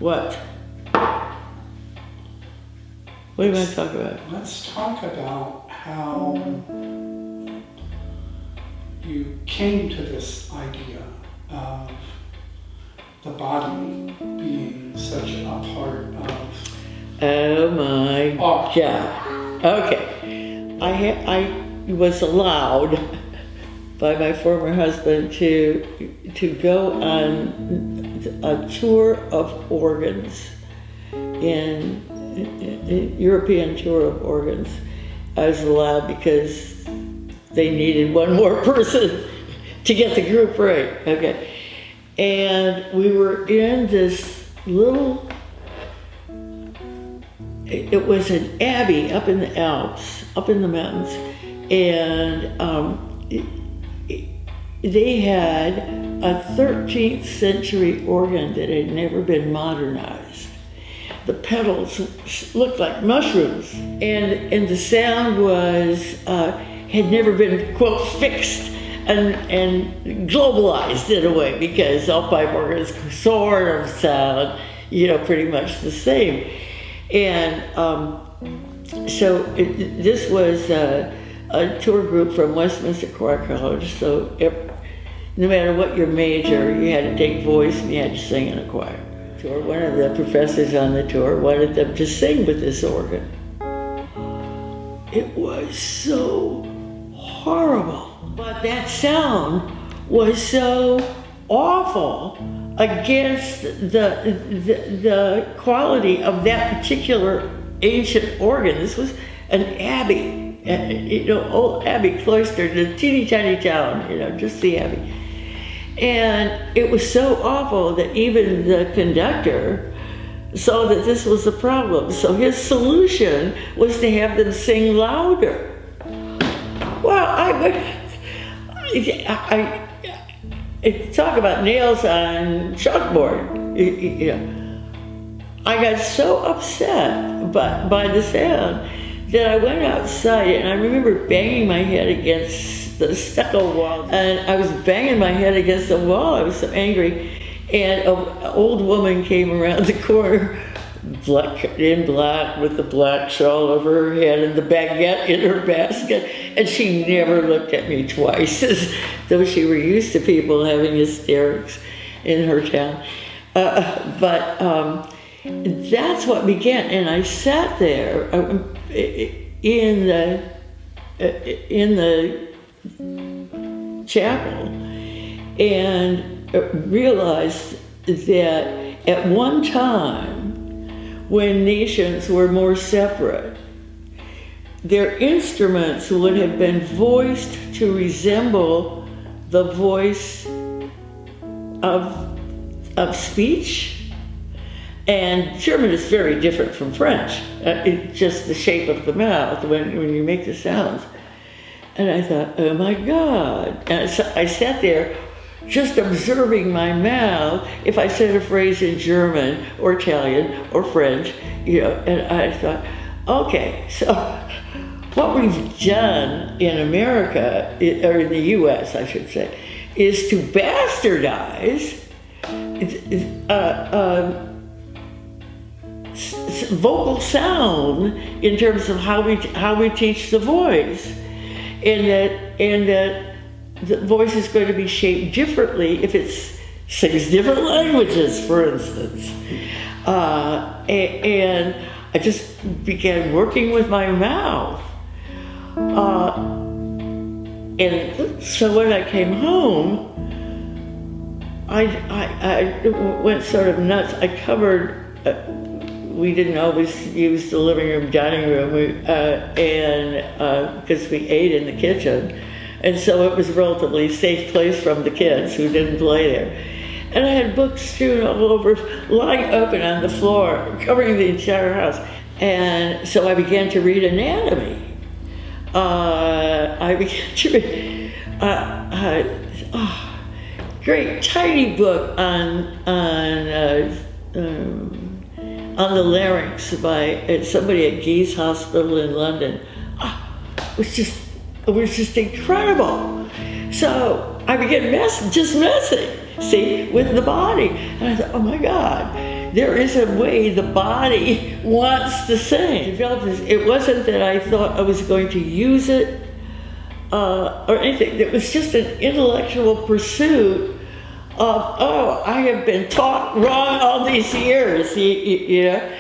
What? What do you want to talk about? Let's talk about how you came to this idea of the body being such a part of. Oh my God. Okay. I was allowed by my former husband to go on a tour of organs, in a European tour of organs. I was allowed because they needed one more person to get the group right. Okay. And we were in this little, it was an abbey up in the Alps, up in the mountains, and they had a 13th century organ that had never been modernized. The pedals looked like mushrooms, and the sound was had never been, quote, fixed and globalized in a way, because all pipe organs sort of sound, pretty much the same. And so this was a tour group from Westminster Choir College, so no matter what your major, you had to take voice and you had to sing in a choir. One of the professors on the tour wanted them to sing with this organ. It was so horrible, but that sound was so awful against the quality of that particular ancient organ. This was an abbey, old abbey cloister in a teeny tiny town, just the abbey. And it was so awful that even the conductor saw that this was a problem. So his solution was to have them sing louder. Well, I talk about nails on chalkboard. I got so upset by the sound that I went outside, and I remember banging my head against the stucco wall. And I was banging my head against the wall. I was so angry. And an old woman came around the corner, in black, with the black shawl over her head and the baguette in her basket. And she never looked at me twice, as though she were used to people having hysterics in her town. But that's what began. And I sat there in the chapel and realized that at one time, when nations were more separate, their instruments would have been voiced to resemble the voice of speech. And German is very different from French. It's just the shape of the mouth when you make the sounds. And I thought, oh my God. And I sat there just observing my mouth. If I said a phrase in German or Italian or French, and I thought, okay, so what we've done in America, or in the US, I should say, is to bastardize vocal sound in terms of how we teach the voice. And that the voice is going to be shaped differently if it sings different languages, for instance. And I just began working with my mouth. And so when I came home, I went sort of nuts. I covered, we didn't always use the living room, dining room, and because we ate in the kitchen. And so it was a relatively safe place from the kids who didn't play there. And I had books strewn all over, lying open on the floor, covering the entire house. And so I began to read anatomy. I began to read great tiny book on the larynx by somebody at Gee's Hospital in London. It was just incredible. So I began messing, see, with the body. And I thought, oh my God, there is a way the body wants to sing. Develop this. It wasn't that I thought I was going to use it or anything. It was just an intellectual pursuit of, oh, I have been taught wrong all these years, you know.